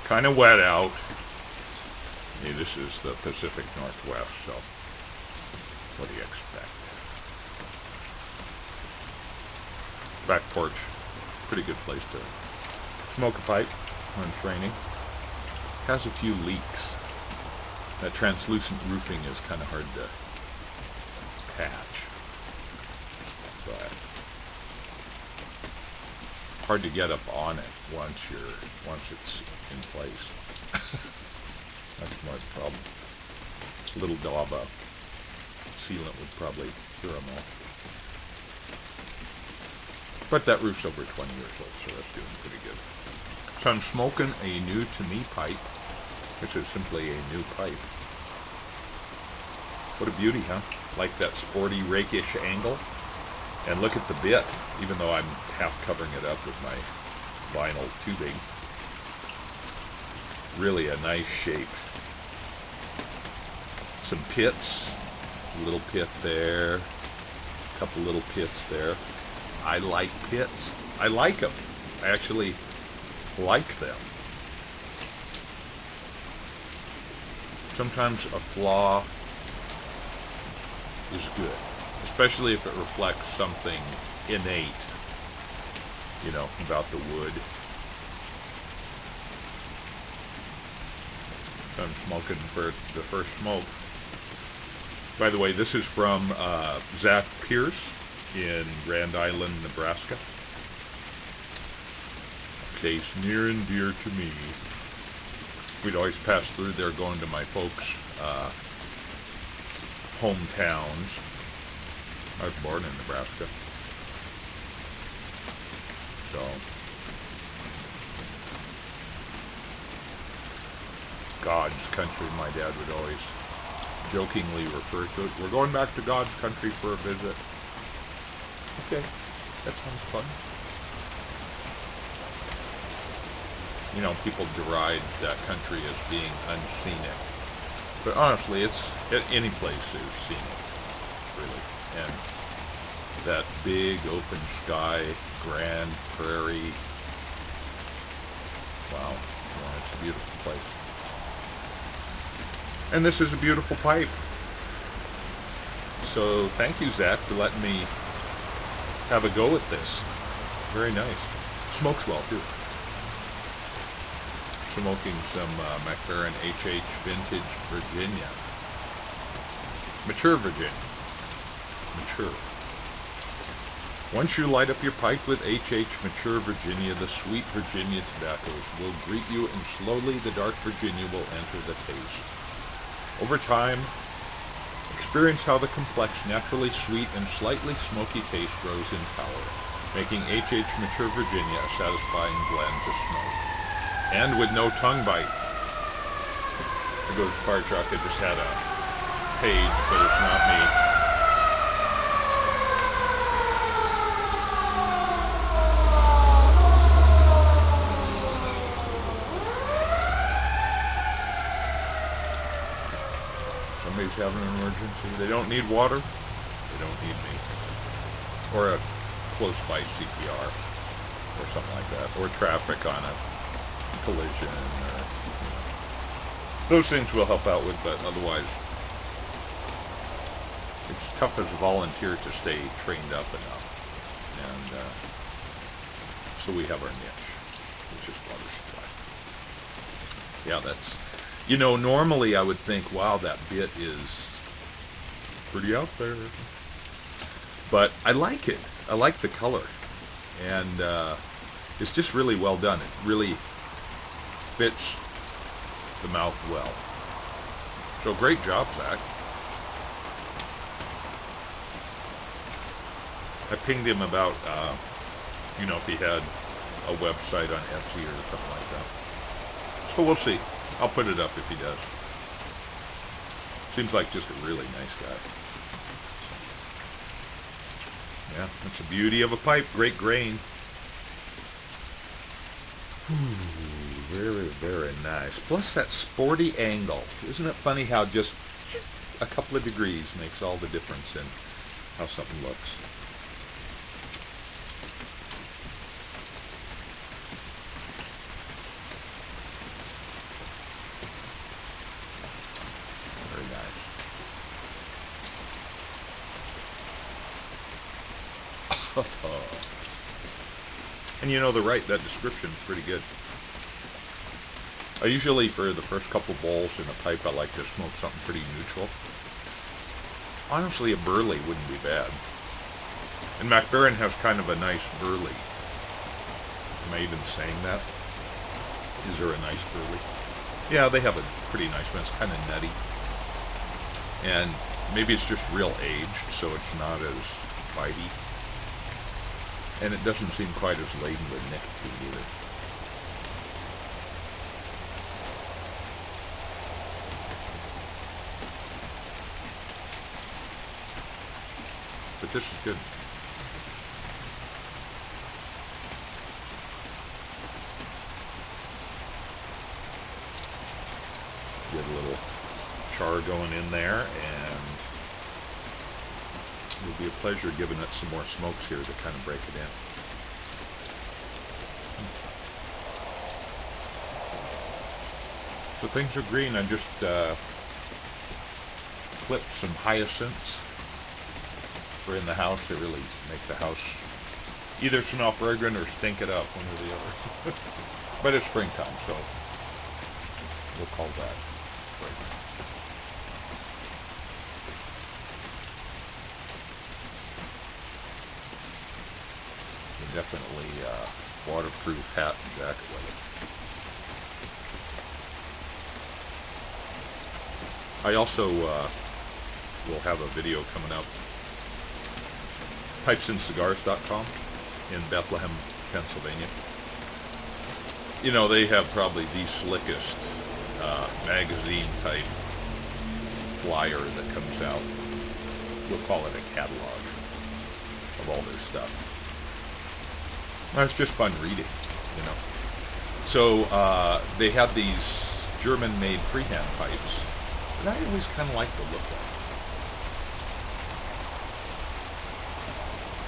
Kind of wet out. Hey, this is the Pacific Northwest, so what do you expect? Back porch, pretty good place to smoke a pipe when training. Has a few leaks. That translucent roofing is kind of hard to patch. But hard to get up on it once it's in place. That's more the problem. A little daub of sealant would probably cure them all. But that roof's over 20 years old, so that's doing pretty good. So I'm smoking a new to me pipe. This is simply a new pipe. What a beauty, huh? Like that sporty, rakish angle. And look at the bit, even though I'm half covering it up with my vinyl tubing. Really a nice shape. Some pits, a little pit there, a couple little pits there. I like pits. I like them. I actually like them. Sometimes a flaw is good, especially if it reflects something innate, you know, about the wood. I'm smoking for the first smoke. By the way, this is from Zac Peirce in Grand Island, Nebraska. A case near and dear to me. We'd always pass through there going to my folks' hometowns. I was born in Nebraska. So, God's country, my dad would always jokingly refer to it. We're going back to God's country for a visit. Okay, that sounds fun. You know, people deride that country as being unscenic. But honestly, it's any place is scenic, really. And that big open sky, grand prairie. Wow, yeah, it's a beautiful place. And this is a beautiful pipe. So thank you, Zac, for letting me have a go at this. Very nice. Smokes well, too. Smoking some MacBaren HH Vintage Virginia. Mature Virginia. Mature. Once you light up your pipe with HH Mature Virginia, the sweet Virginia tobaccos will greet you, and slowly the dark Virginia will enter the taste. Over time, experience how the complex, naturally sweet, and slightly smoky taste grows in power, making HH Mature Virginia a satisfying blend to smoke. And with no tongue bite. There goes the fire truck. I just had a page, but it's not me. Somebody's having an emergency. They don't need water. They don't need me. Or a close by CPR. Or something like that. Or traffic on a collision. Or, you know. Those things we'll help out with, but otherwise it's tough as a volunteer to stay trained up enough. And so we have our niche, which is water supply. Yeah, that's... You know, normally I would think, wow, that bit is pretty out there. But I like it. I like the color. And it's just really well done. It really fits the mouth well. So great job, Zac. I pinged him about, you know, if he had a website on Etsy or something like that. So we'll see. I'll put it up if he does. Seems like just a really nice guy. Yeah, that's the beauty of a pipe. Great grain. Ooh, very, very nice. Plus that sporty angle. Isn't it funny how just a couple of degrees makes all the difference in how something looks? And you know, they're right, that description's pretty good. I usually, for the first couple bowls in a pipe, I like to smoke something pretty neutral. Honestly, a burley wouldn't be bad. And MacBaren has kind of a nice burley. Am I even saying that? Is there a nice burley? Yeah, they have a pretty nice one. It's kind of nutty. And maybe it's just real aged, so it's not as bitey. And it doesn't seem quite as laden with nicotine either. But this is good. Get a little char going in there, and it will be a pleasure giving it some more smokes here to kind of break it in. So things are green. I just clipped some hyacinths. We're in the house. They really make the house either smell fragrant or stink it up, one or the other. But it's springtime, so we'll call that fragrant. Definitely waterproof hat and jacket with it. I also will have a video coming up. Pipesandscigars.com in Bethlehem, Pennsylvania. You know, they have probably the slickest magazine type flyer that comes out. We'll call it a catalog of all their stuff. It's just fun reading, you know. So they had these German-made freehand pipes, and I always kind of like the look of them.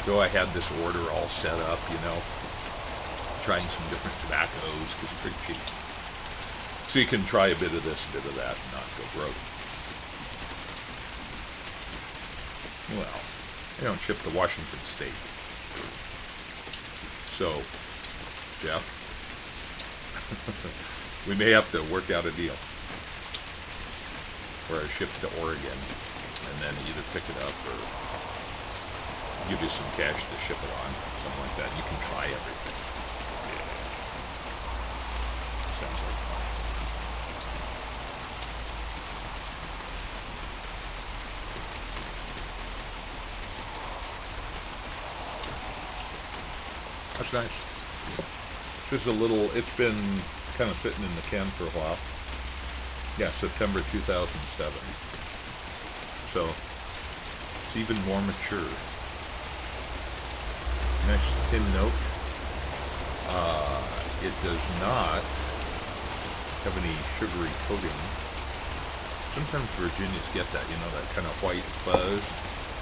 So I had this order all set up, you know, trying some different tobaccos because it's pretty cheap. So you can try a bit of this, a bit of that, and not go broke. Well, they don't ship to Washington State. So, Jeff, we may have to work out a deal where I ship to Oregon and then either pick it up or give you some cash to ship it on, something like that. You can try everything. Yeah. Sounds like fun. That's nice. Just a little, it's been kind of sitting in the can for a while. Yeah, September 2007. So, it's even more mature. Nice tin note. It does not have any sugary coating. Sometimes Virginias get that, you know, that kind of white fuzz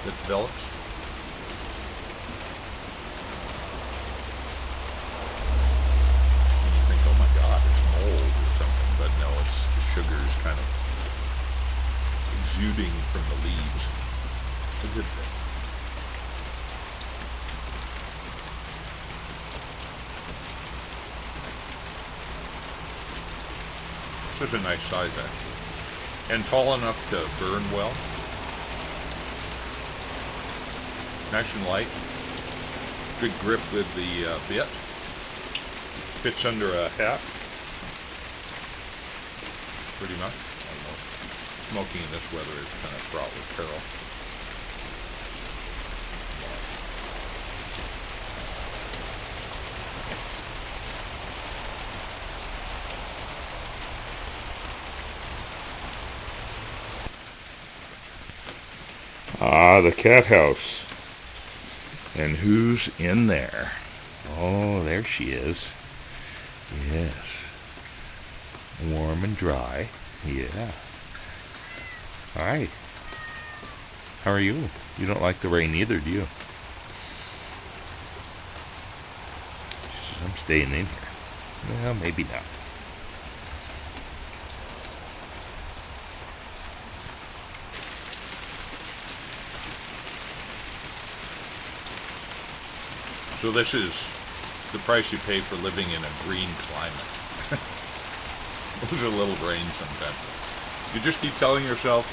that develops. But no, it's the sugars kind of exuding from the leaves. It's a good thing. This is a nice size, actually. And tall enough to burn well. Nice and light. Good grip with the bit. Fits under a hat. Pretty much. I don't know. Smoking in this weather is kind of fraught with peril. Ah, the cat house. And who's in there? Oh, there she is. Yes. Warm and dry. Yeah. Hi. How are you? You don't like the rain either, do you? She says, I'm staying in here. Well, maybe not. So this is the price you pay for living in a green climate. Those are little brains sometimes. You just keep telling yourself,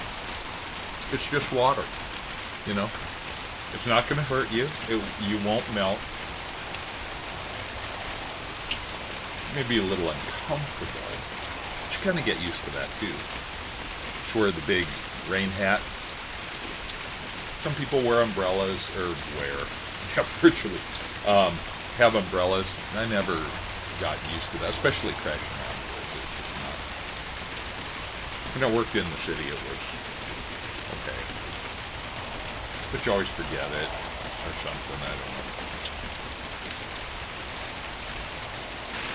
it's just water, you know. It's not going to hurt you. You won't melt. Maybe a little uncomfortable. But you kind of get used to that too. Just wear the big rain hat. Some people wear umbrellas, virtually have umbrellas. I never got used to that, especially crashing outdoors. It's just not. When I worked in the city, it was okay. But you always forget it or something, I don't know.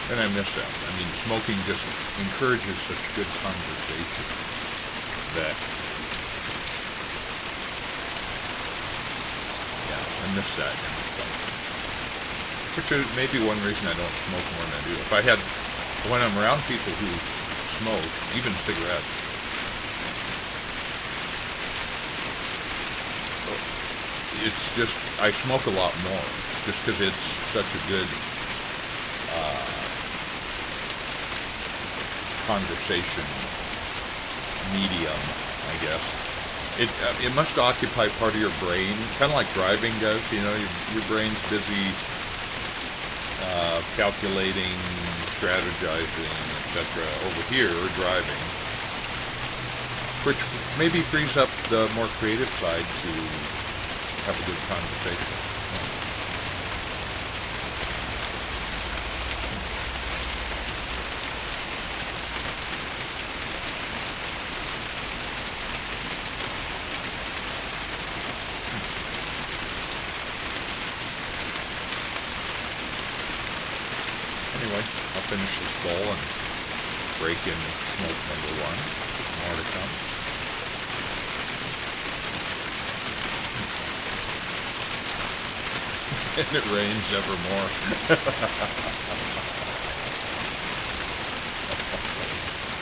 And I miss that. I mean, smoking just encourages such good conversation that, yeah, I miss that kind of stuff. Which is maybe one reason I don't smoke more than I do. When I'm around people who smoke, even cigarettes, it's just, I smoke a lot more, just because it's such a good conversation medium, I guess. It must occupy part of your brain, kind of like driving does. You know, your brain's busy calculating, strategizing, etc. over here, driving, which maybe frees up the more creative side to have a good conversation. Anyway, I'll finish this bowl and break in smoke number one. More to come. And it rains evermore.